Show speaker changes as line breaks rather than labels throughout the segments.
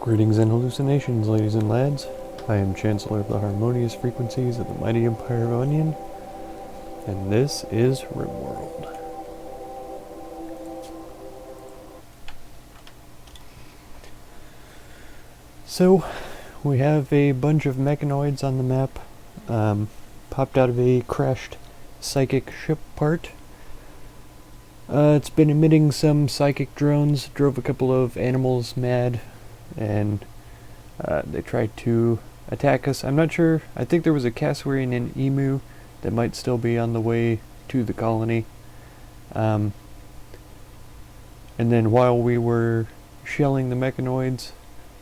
Greetings and hallucinations, ladies and lads. I am Chancellor of the Harmonious Frequencies of the Mighty Empire of Onion, and this is Rimworld. So, we have a bunch of mechanoids on the map, popped out of a crashed psychic ship part. It's been emitting some psychic drones, drove a couple of animals mad, and they tried to attack us. I'm not sure. I think there was a cassowary and an emu that might still be on the way to the colony. And then while we were shelling the mechanoids,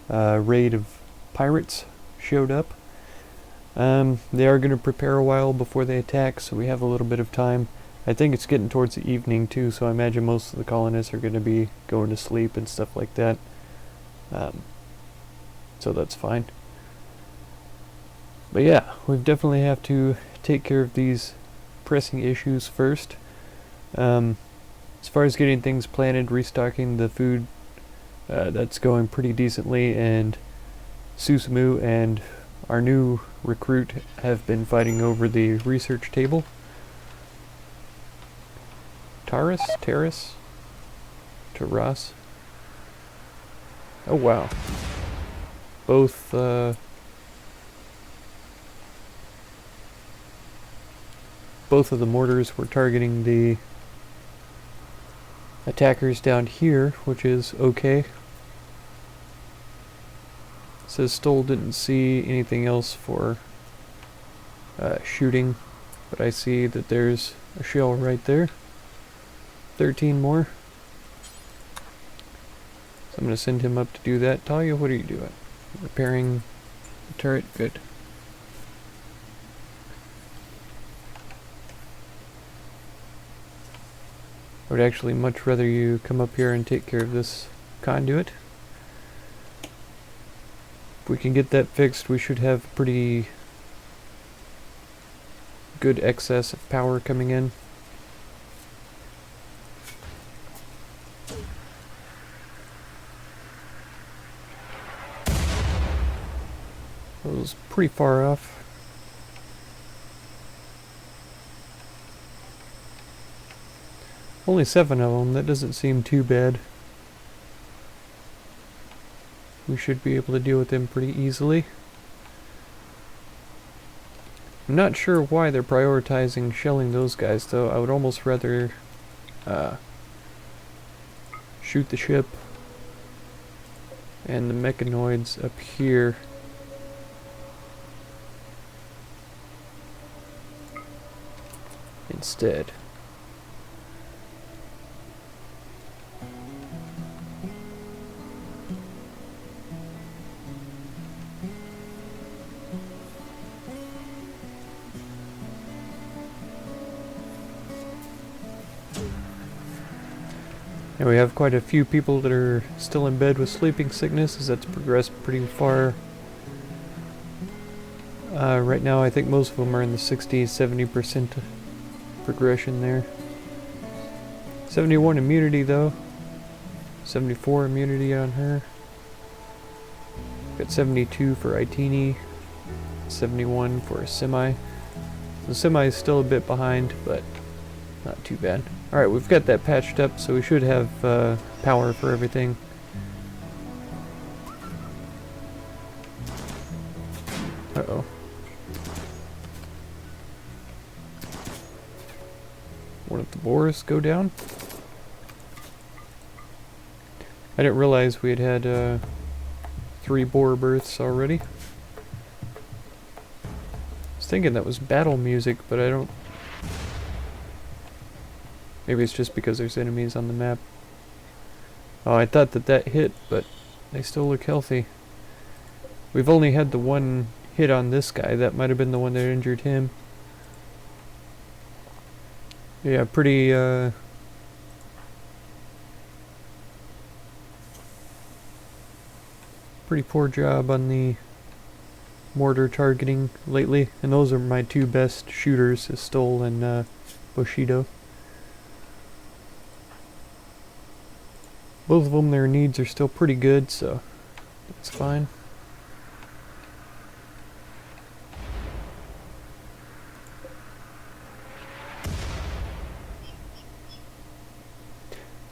a raid of pirates showed up. They are going to prepare a while before they attack, so we have a little bit of time. I think it's getting towards the evening too, so I imagine most of the colonists are going to be going to sleep and stuff like that. So that's fine. But yeah, we definitely have to take care of these pressing issues first. As far as getting things planted, restocking the food, that's going pretty decently, and Susumu and our new recruit have been fighting over the research table. Taras? Oh wow. Both of the mortars were targeting the attackers down here, which is okay. It says Stoll didn't see anything else for shooting, but I see that there's a shell right there. 13 more. So I'm going to send him up to do that. Talia, what are you doing? Repairing the turret? Good. I would actually much rather you come up here and take care of this conduit. If we can get that fixed, we should have pretty good excess of power coming in. That was pretty far off. Only 7 of them, that doesn't seem too bad. We should be able to deal with them pretty easily. I'm not sure why they're prioritizing shelling those guys though. I would almost rather shoot the ship and the mechanoids up here. Instead. And we have quite a few people that are still in bed with sleeping sickness, as that's progressed pretty far. Right now I think most of them are in the 60-70% progression there. 71 immunity though. 74 immunity on her. Got 72 for Itini. 71 for Semi. The Semi is still a bit behind, but not too bad. Alright, we've got that patched up, so we should have power for everything. Uh-oh. One of the boars go down? I didn't realize we had 3 boar births already. I was thinking that was battle music, but I don't... Maybe it's just because there's enemies on the map. Oh, I thought that hit, but they still look healthy. We've only had the one hit on this guy. That might have been the one that injured him. Yeah, pretty poor job on the mortar targeting lately. And those are my 2 best shooters, is Stoll and Bushedo. Both of them, their needs are still pretty good, so That's fine.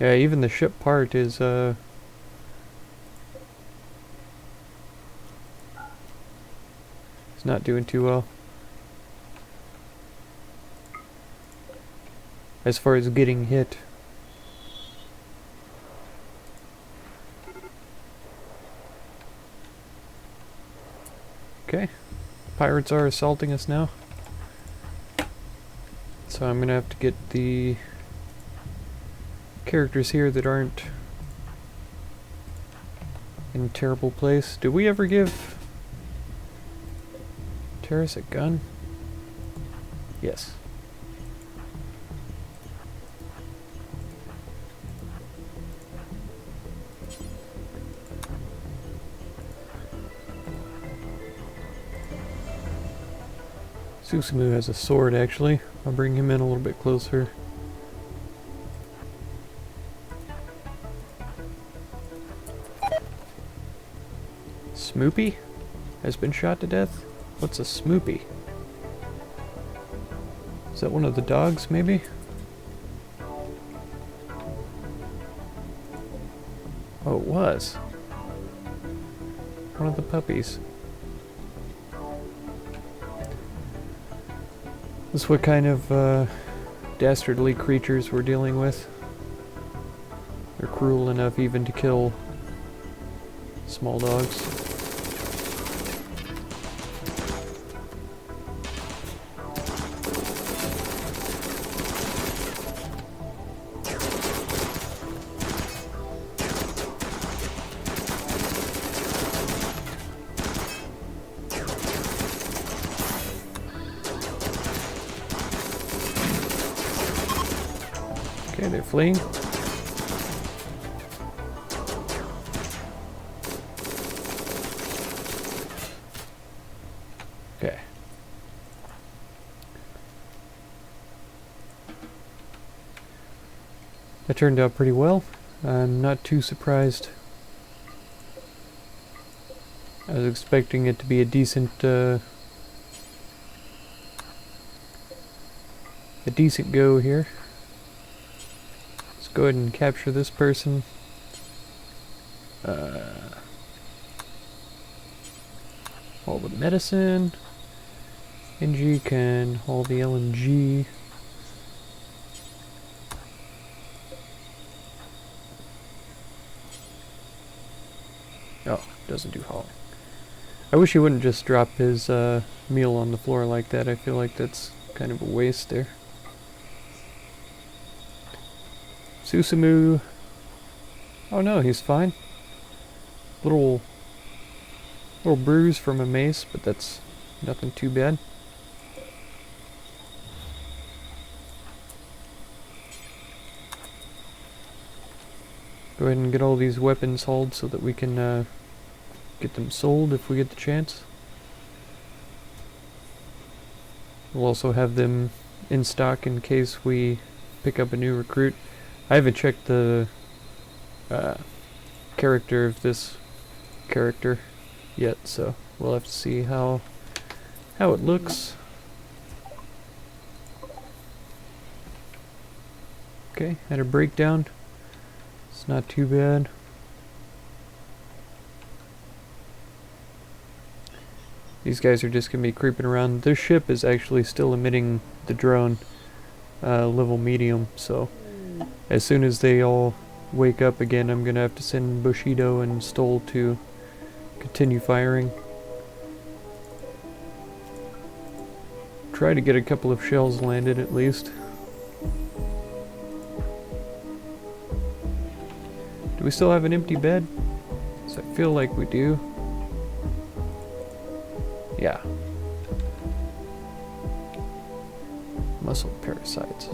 Yeah, even the ship part is it's not doing too well. As far as getting hit. Okay. Pirates are assaulting us now. So I'm gonna have to get the characters here that aren't in a terrible place. Did we ever give Terrace a gun? Yes. Susumu has a sword, actually. I'll bring him in a little bit closer. Smoopy has been shot to death? What's a Smoopy? Is that one of the dogs, maybe? Oh, it was. One of the puppies. This is what kind of dastardly creatures we're dealing with. They're cruel enough even to kill small dogs. Okay, they're fleeing. Okay. That turned out pretty well. I'm not too surprised. I was expecting it to be a decent go here. Let's go ahead and capture this person. All the medicine. NG can haul the LNG. Oh, doesn't do hauling. I wish he wouldn't just drop his meal on the floor like that. I feel like that's kind of a waste there. Susumu. Oh no, he's fine. Little bruise from a mace, but that's nothing too bad. Go ahead and get all these weapons hauled so that we can get them sold if we get the chance. We'll also have them in stock in case we pick up a new recruit. I haven't checked the character of this character yet, so we'll have to see how it looks. Okay, had a breakdown. It's not too bad. These guys are just gonna be creeping around. Their ship is actually still emitting the drone level medium, so as soon as they all wake up again, I'm gonna have to send Bushedo and Stoll to continue firing. Try to get a couple of shells landed at least. Do we still have an empty bed? 'Cause I feel like we do. Yeah. Muscle parasites.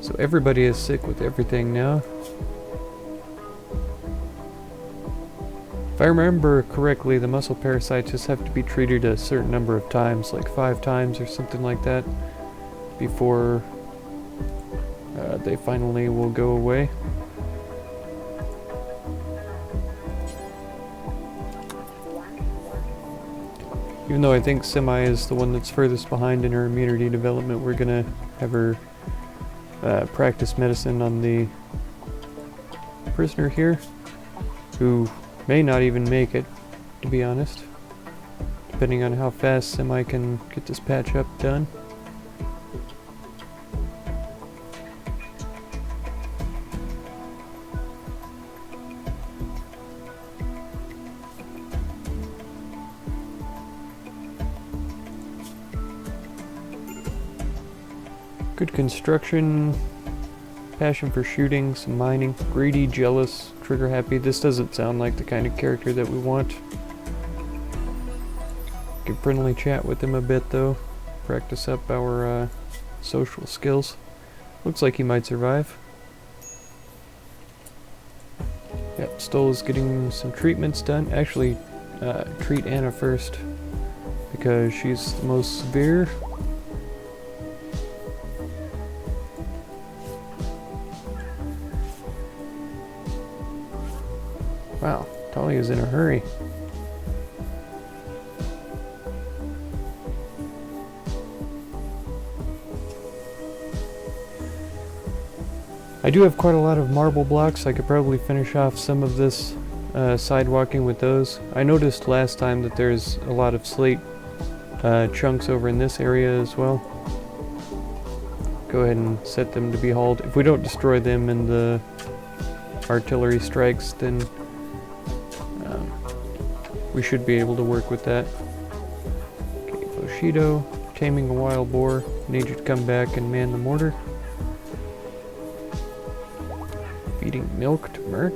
So everybody is sick with everything now. If I remember correctly, the muscle parasites just have to be treated a certain number of times, like 5 times or something like that, before they finally will go away. Even though I think Semi is the one that's furthest behind in her immunity development, we're gonna have her practice medicine on the prisoner here, who may not even make it, to be honest, depending on how fast Semi can get this patch up done. Good construction, passion for shooting, some mining, greedy, jealous, trigger happy. This doesn't sound like the kind of character that we want. Could friendly chat with him a bit though, practice up our social skills. Looks like he might survive. Yep, Stoll is getting some treatments done. Actually, treat Anna first, because she's the most severe. Wow, Talia's in a hurry. I do have quite a lot of marble blocks. I could probably finish off some of this sidewalking with those. I noticed last time that there's a lot of slate chunks over in this area as well. Go ahead and set them to be hauled. If we don't destroy them in the artillery strikes, then we should be able to work with that. Okay, Bushedo, taming a wild boar. Need you to come back and man the mortar. Feeding milk to Merc.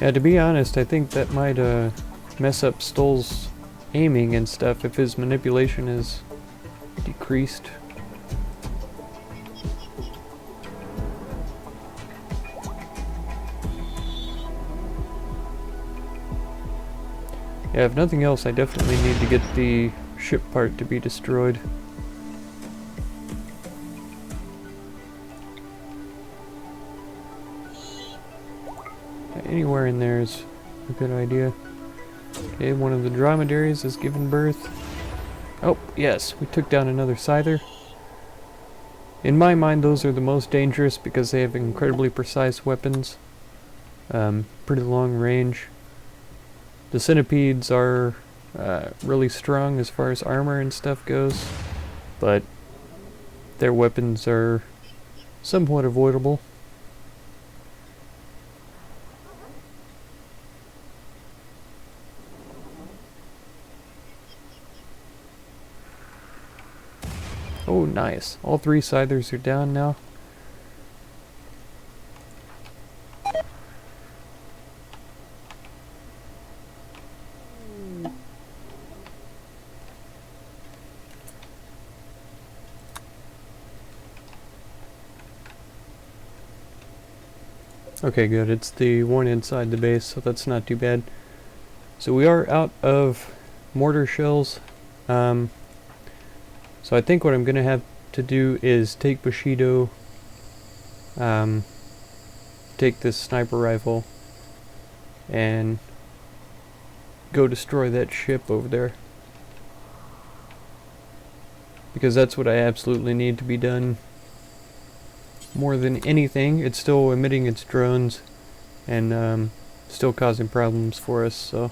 Yeah, to be honest, I think that might mess up Stoll's aiming and stuff if his manipulation is decreased. Yeah, if nothing else, I definitely need to get the ship part to be destroyed. Anywhere in there is a good idea. Okay, one of the dromedaries has given birth. Oh, yes, we took down another scyther. In my mind, those are the most dangerous because they have incredibly precise weapons. Pretty long range. The centipedes are really strong as far as armor and stuff goes, but their weapons are somewhat avoidable. Oh, nice. All three scythers are down now. Okay, good. It's the one inside the base, so that's not too bad. So we are out of mortar shells. So I think what I'm going to have to do is take Bushedo, take this sniper rifle, and go destroy that ship over there. Because that's what I absolutely need to be done. More than anything, it's still emitting its drones and still causing problems for us, so.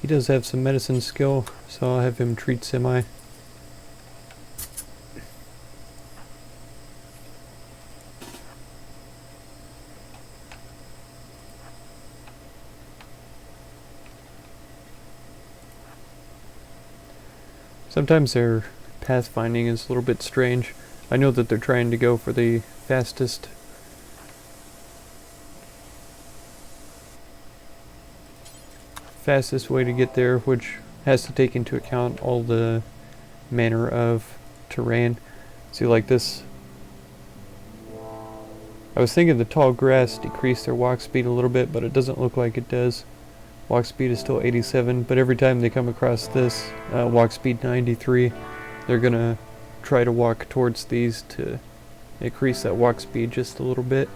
He does have some medicine skill, so I'll have him treat Semi. Sometimes their pathfinding is a little bit strange. I know that they're trying to go for the fastest way to get there, which has to take into account all the manner of terrain. See, like this. I was thinking the tall grass decreased their walk speed a little bit, but it doesn't look like it does. Walk speed is still 87, but every time they come across this, walk speed 93, they're gonna try to walk towards these to increase that walk speed just a little bit.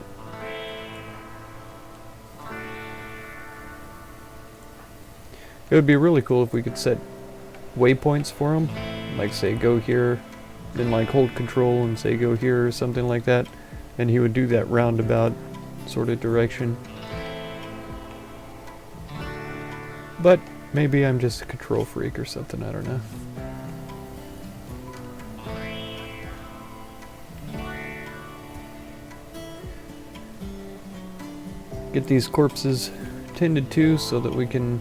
It would be really cool if we could set waypoints for them, like say go here, then like hold control and say go here or something like that, and he would do that roundabout sort of direction. But maybe I'm just a control freak or something, I don't know. Get these corpses tended to so that we can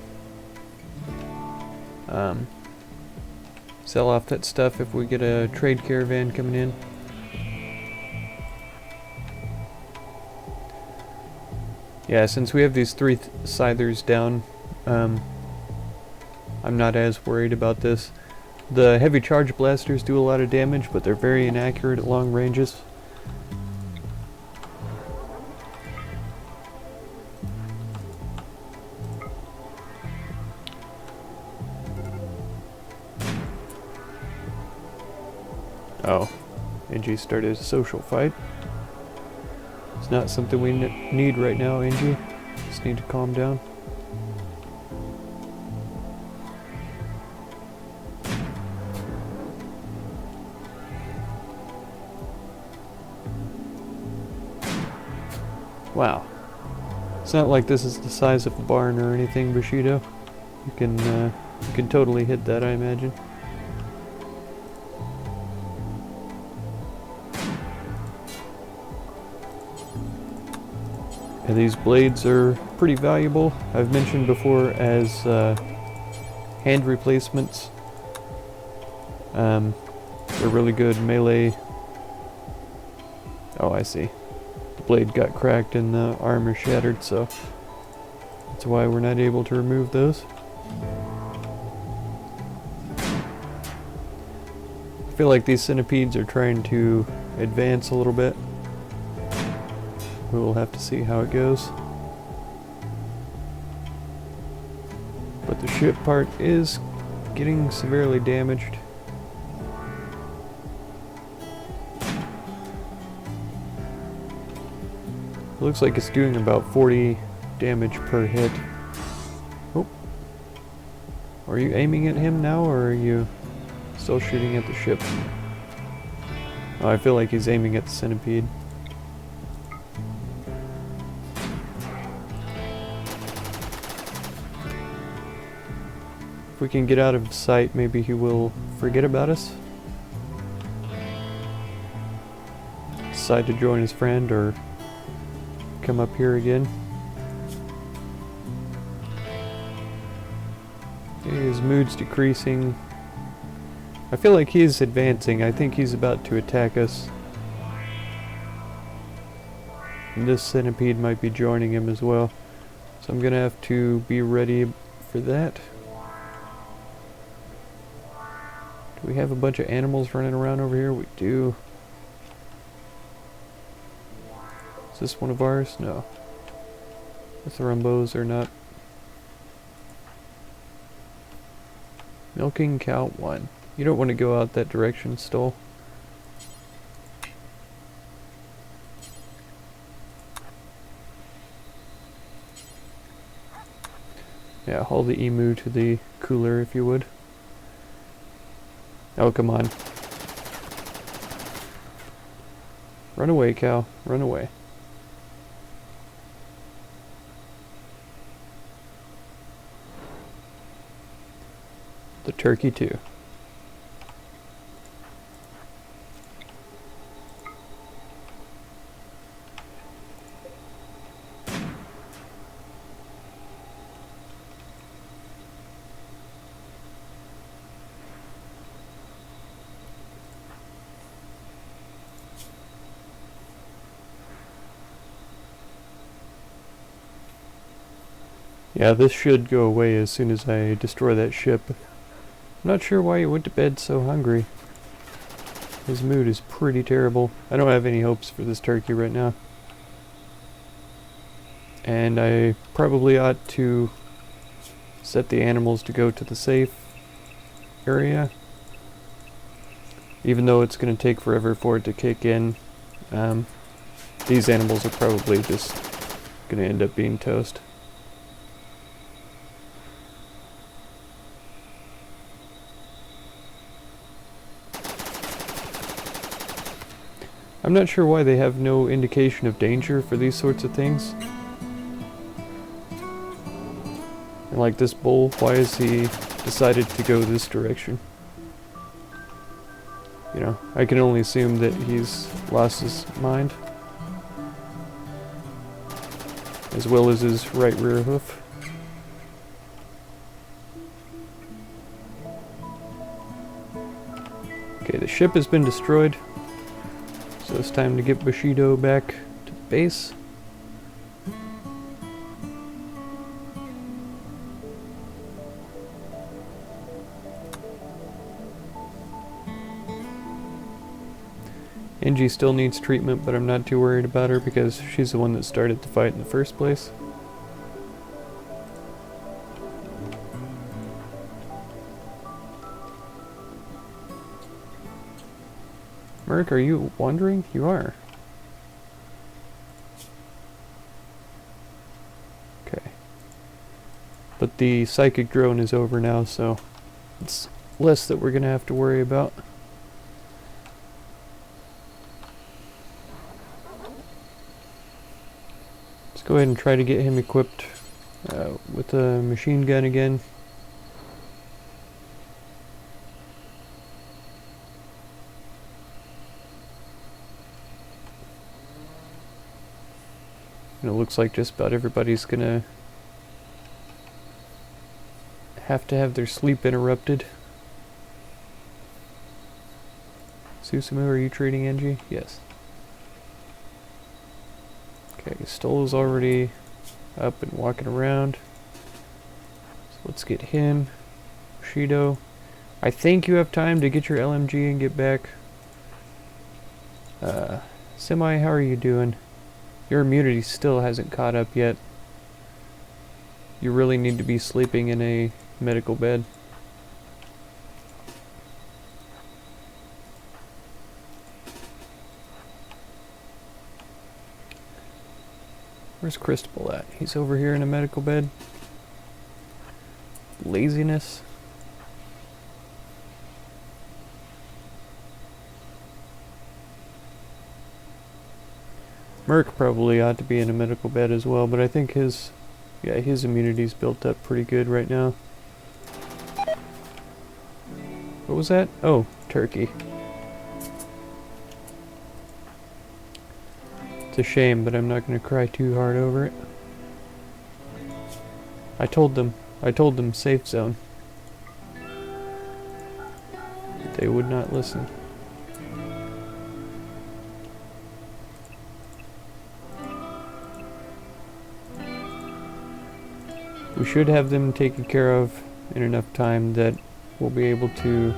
sell off that stuff if we get a trade caravan coming in. Yeah, since we have these 3 scythers down, I'm not as worried about this. The heavy charge blasters do a lot of damage, but they're very inaccurate at long ranges. Oh, Angie started a social fight. It's not something we need right now, Angie. Just need to calm down. Wow. It's not like this is the size of a barn or anything, Bushedo. You can totally hit that, I imagine. And these blades are pretty valuable. I've mentioned before as hand replacements. They're really good melee. Oh, I see. The blade got cracked and the armor shattered, so that's why we're not able to remove those. I feel like these centipedes are trying to advance a little bit. We'll have to see how it goes. But the ship part is getting severely damaged. It looks like it's doing about 40 damage per hit. Oh. Are you aiming at him now, or are you still shooting at the ship? Oh, I feel like he's aiming at the centipede. If we can get out of sight, maybe he will forget about us. Decide to join his friend or come up here again. Okay, his mood's decreasing. I feel like he's advancing. I think he's about to attack us. And this centipede might be joining him as well. So I'm gonna have to be ready for that. Do we have a bunch of animals running around over here? We do. Is this one of ours? No. The thrumbos are not. Milking cow 1. You don't want to go out that direction, Stoll. Yeah, haul the emu to the cooler if you would. Oh, come on. Run away, cow. Run away. The turkey, too. Yeah, this should go away as soon as I destroy that ship. I'm not sure why you went to bed so hungry. His mood is pretty terrible. I don't have any hopes for this turkey right now. And I probably ought to set the animals to go to the safe area. Even though it's going to take forever for it to kick in, these animals are probably just going to end up being toast. I'm not sure why they have no indication of danger for these sorts of things. And like this bull, why has he decided to go this direction? You know, I can only assume that he's lost his mind. As well as his right rear hoof. Okay, the ship has been destroyed. So it's time to get Bushedo back to base. Angie still needs treatment, but I'm not too worried about her because she's the one that started the fight in the first place. Merc, are you wandering? You are. Okay. But the psychic drone is over now, so it's less that we're gonna have to worry about. Let's go ahead and try to get him equipped with a machine gun again. And it looks like just about everybody's gonna have to have their sleep interrupted. Susumu, are you trading Angie? Yes. Okay, Stoll is already up and walking around. So let's get him. Bushedo. I think you have time to get your LMG and get back. Semi, how are you doing? Your immunity still hasn't caught up yet. You really need to be sleeping in a medical bed. Where's Cristobal at? He's over here in a medical bed. Laziness. Merc probably ought to be in a medical bed as well, but I think his immunity's built up pretty good right now. What was that? Oh, turkey. It's a shame, but I'm not going to cry too hard over it. I told them safe zone. They would not listen. We should have them taken care of in enough time that we'll be able to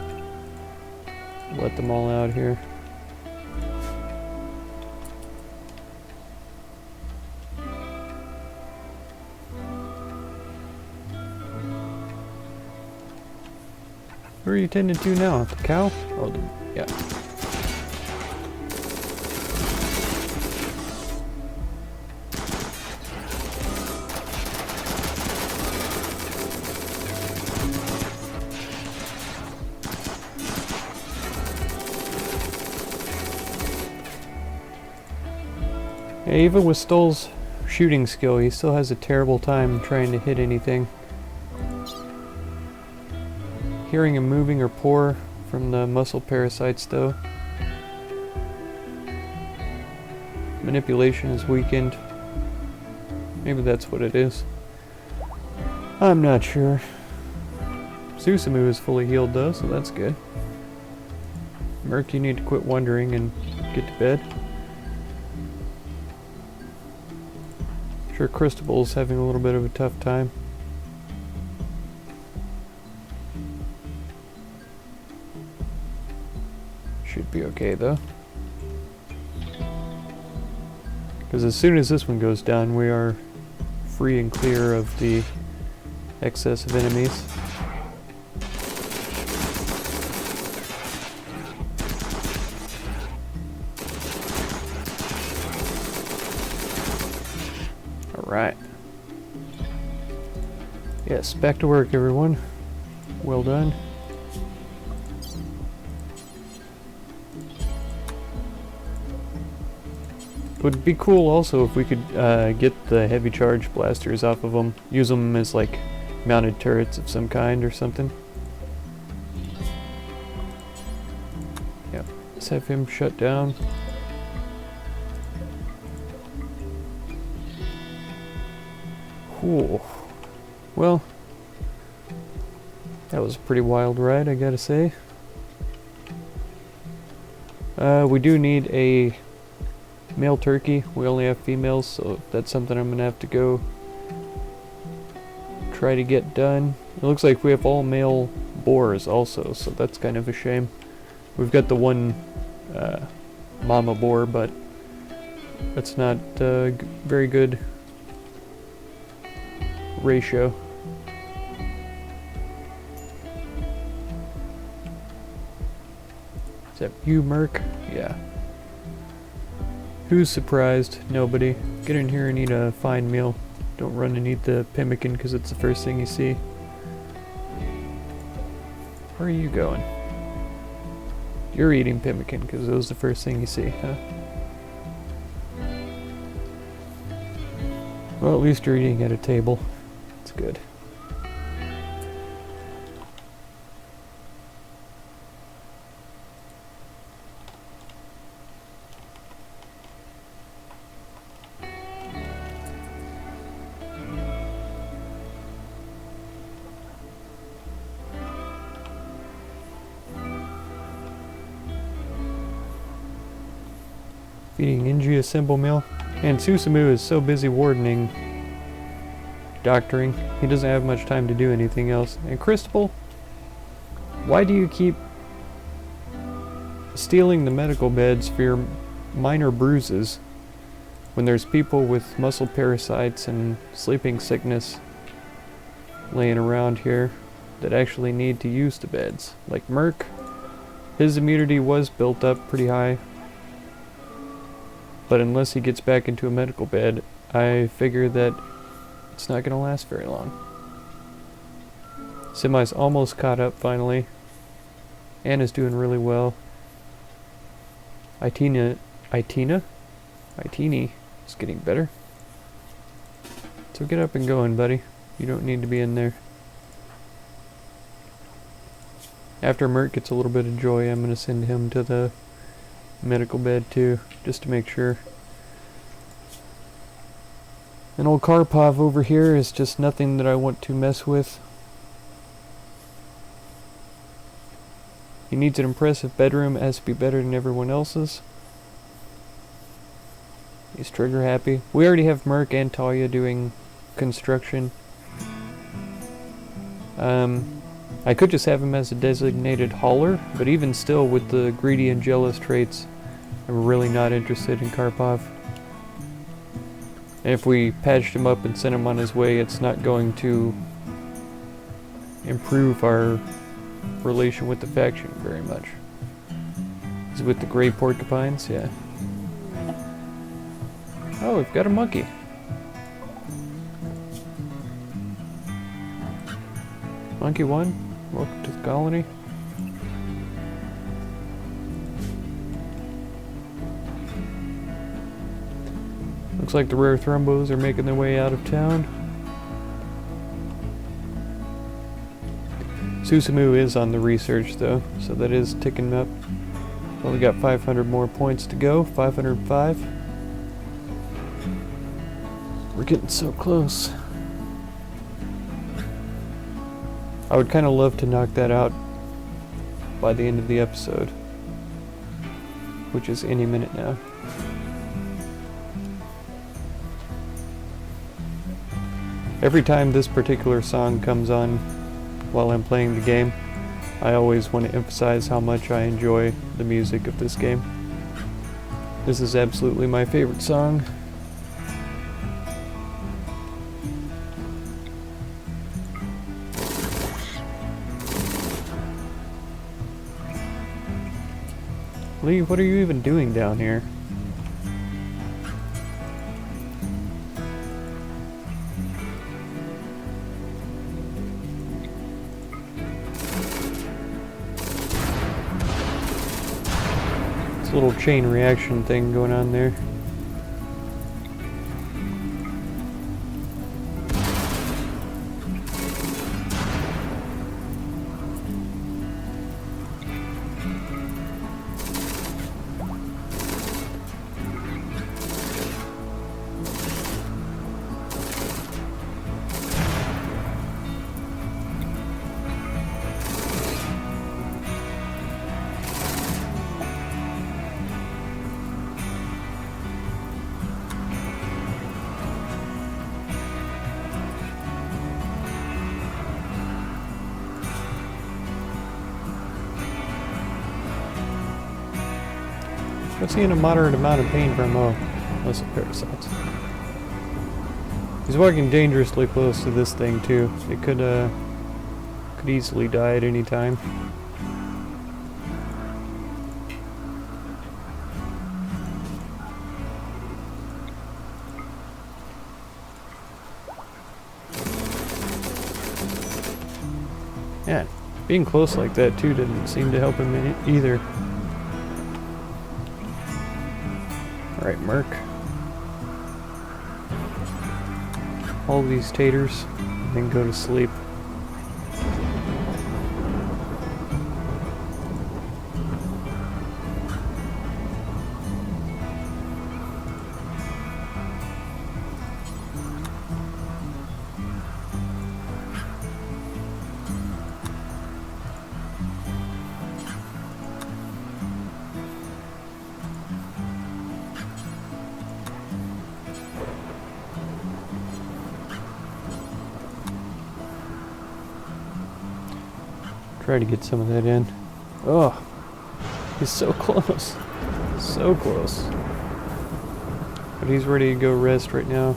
let them all out here. Where are you tending to now? The cow? Oh, yeah. Yeah, even with Stoll's shooting skill, he still has a terrible time trying to hit anything. Hearing him moving or pour from the muscle parasites though. Manipulation is weakened. Maybe that's what it is. I'm not sure. Susumu is fully healed though, so that's good. Merc, you need to quit wondering and get to bed. Sure, Cristobal's having a little bit of a tough time. Should be okay though. Because as soon as this one goes down, we are free and clear of the excess of enemies. Alright. Yes, back to work everyone. Well done. Would be cool also if we could get the heavy charge blasters off of them. Use them as like mounted turrets of some kind or something. Yep, let's have him shut down. Cool. Well, that was a pretty wild ride, I gotta say. We do need a male turkey. We only have females, so that's something I'm gonna have to go try to get done. It looks like we have all male boars also, so that's kind of a shame. We've got the one mama boar, but that's not very good ratio. Is that you, Merc? Yeah. Who's surprised? Nobody. Get in here and eat a fine meal. Don't run and eat the pemmican because it's the first thing you see. Where are you going? You're eating pemmican because it was the first thing you see, huh? Well, at least you're eating at a table. It's good. Feeding Inji a simple meal. And Susumu is so busy wardening, doctoring, he doesn't have much time to do anything else. And Crystal, why do you keep stealing the medical beds for your minor bruises when there's people with muscle parasites and sleeping sickness laying around here that actually need to use the beds? Like Merc, his immunity was built up pretty high. But unless he gets back into a medical bed, I figure that it's not going to last very long. Semi's almost caught up finally. Anna's doing really well. Itini is getting better. So get up and going, buddy. You don't need to be in there. After Mert gets a little bit of joy, I'm going to send him to the medical bed too, just to make sure. And old Karpov over here is just nothing that I want to mess with. He needs an impressive bedroom, it has to be better than everyone else's. He's trigger happy. We already have Merc and Talia doing construction. I could just have him as a designated hauler, but even still, with the greedy and jealous traits, I'm really not interested in Karpov. And if we patched him up and sent him on his way, it's not going to improve our relation with the faction very much. Is it with the gray porcupines? Yeah. Oh, we've got a monkey. Monkey 1, welcome to the colony. Looks like the rare thrombos are making their way out of town. Susumu is on the research though, so that is ticking up. Only got 500 more points to go, 505. We're getting so close. I would kind of love to knock that out by the end of the episode, which is any minute now. Every time this particular song comes on while I'm playing the game, I always want to emphasize how much I enjoy the music of this game. This is absolutely my favorite song. Lee, what are you even doing down here? It's a little chain reaction thing going on there. What's he in a moderate amount of pain from? Oh, those are parasites. He's walking dangerously close to this thing too. It could easily die at any time. Yeah, being close like that too didn't seem to help him either. Alright, Merc. All these taters, and then go to sleep. Try to get some of that in. Oh, he's so close. So close. But he's ready to go rest right now.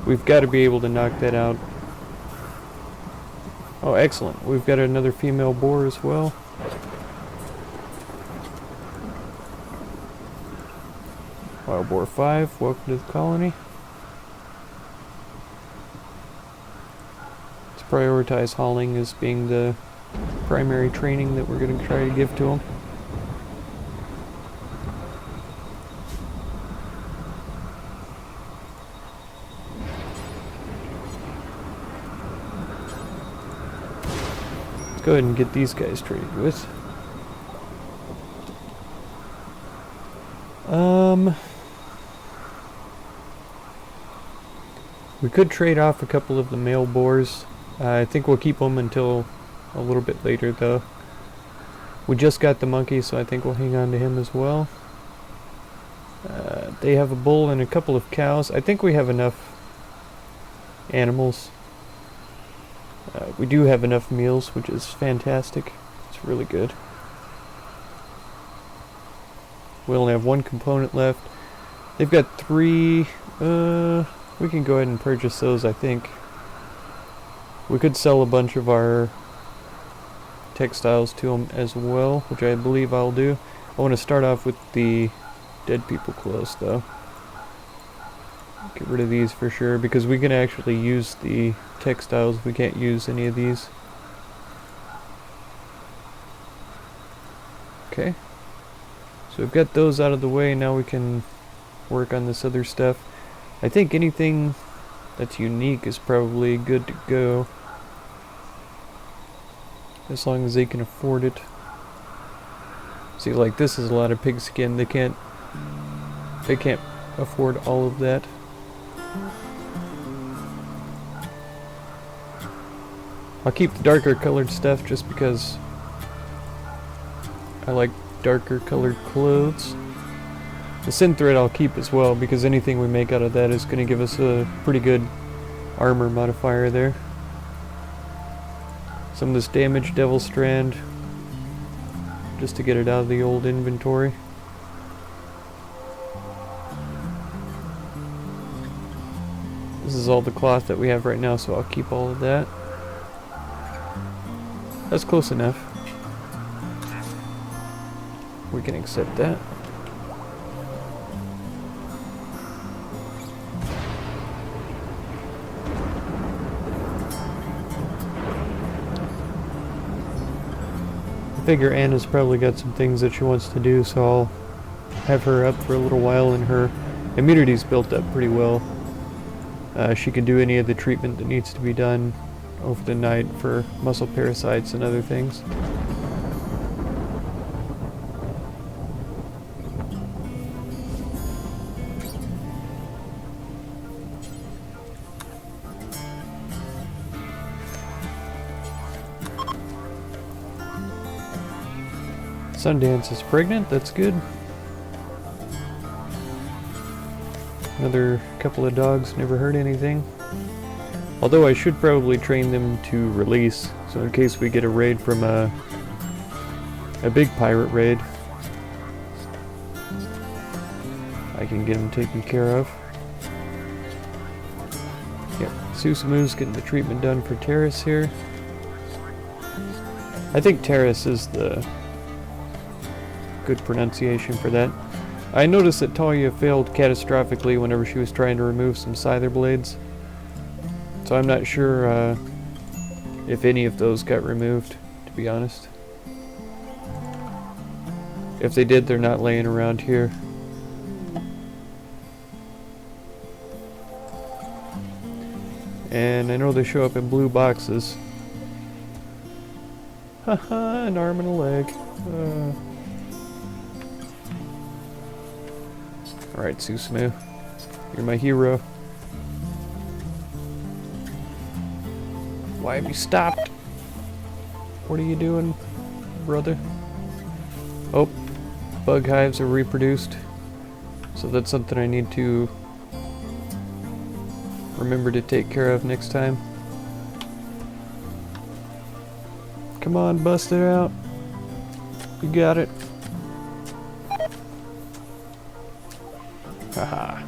We've got to be able to knock that out. Oh, excellent. We've got another female boar as well. Wild Boar 5, welcome to the colony. Prioritize hauling as being the primary training that we're going to try to give to them. Let's go ahead and get these guys traded with. We could trade off a couple of the male boars. I think we'll keep them until a little bit later though. We just got the monkey, so I think we'll hang on to him as well. They have a bull and a couple of cows. I think we have enough animals. We do have enough meals, which is fantastic. It's really good. We only have one component left. They've got 3. We can go ahead and purchase those, I think. We could sell a bunch of our textiles to them as well, which I believe I'll do. I want to start off with the dead people clothes, though. Get rid of these for sure, because we can actually use the textiles. We can't use any of these. Okay. So we've got those out of the way. Now we can work on this other stuff. I think anything that's unique is probably good to go, as long as they can afford it. See, like this is a lot of pigskin. They can't afford all of that. I'll keep the darker colored stuff just because I like darker colored clothes. The synth thread I'll keep as well, because anything we make out of that is going to give us a pretty good armor modifier there. some of this damaged devil strand just to get it out of the old inventory. This is all the cloth that we have right now, so I'll keep all of that. That's close enough. We can accept that. I figure Anna's probably got some things that she wants to do, so I'll have her up for a little while, and her immunity's built up pretty well. She can do any of the treatment that needs to be done over the night for muscle parasites and other things. Sundance is pregnant, that's good. Another couple of dogs, never heard anything. Although I should probably train them to release, so in case we get a raid from a big pirate raid, I can get them taken care of. Yep, Susumu's getting the treatment done for Terrace here. I think Terrace is the good pronunciation for that. I noticed that Talia failed catastrophically whenever she was trying to remove some scyther blades. So I'm not sure if any of those got removed, to be honest. If they did, they're not laying around here. And I know they show up in blue boxes. Haha, an arm and a leg. Alright, Susumu. You're my hero. Why have you stopped? What are you doing, brother? Oh, bug hives are reproduced. So that's something I need to remember to take care of next time. Come on, bust it out. You got it. Haha.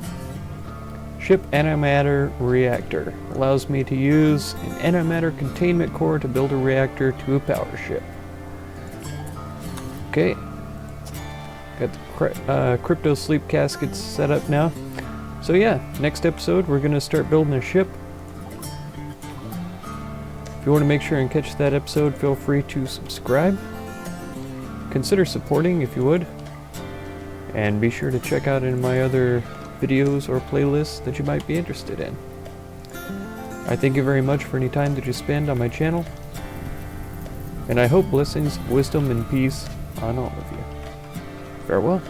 Ship Antimatter Reactor allows me to use an antimatter containment core to build a reactor to a power ship. Okay. Got the crypto sleep caskets set up now. So yeah, next episode we're gonna start building a ship. If you want to make sure and catch that episode, feel free to subscribe. Consider supporting if you would. And be sure to check out any of my other videos or playlists that you might be interested in. I thank you very much for any time that you spend on my channel. And I hope blessings, wisdom, and peace on all of you. Farewell.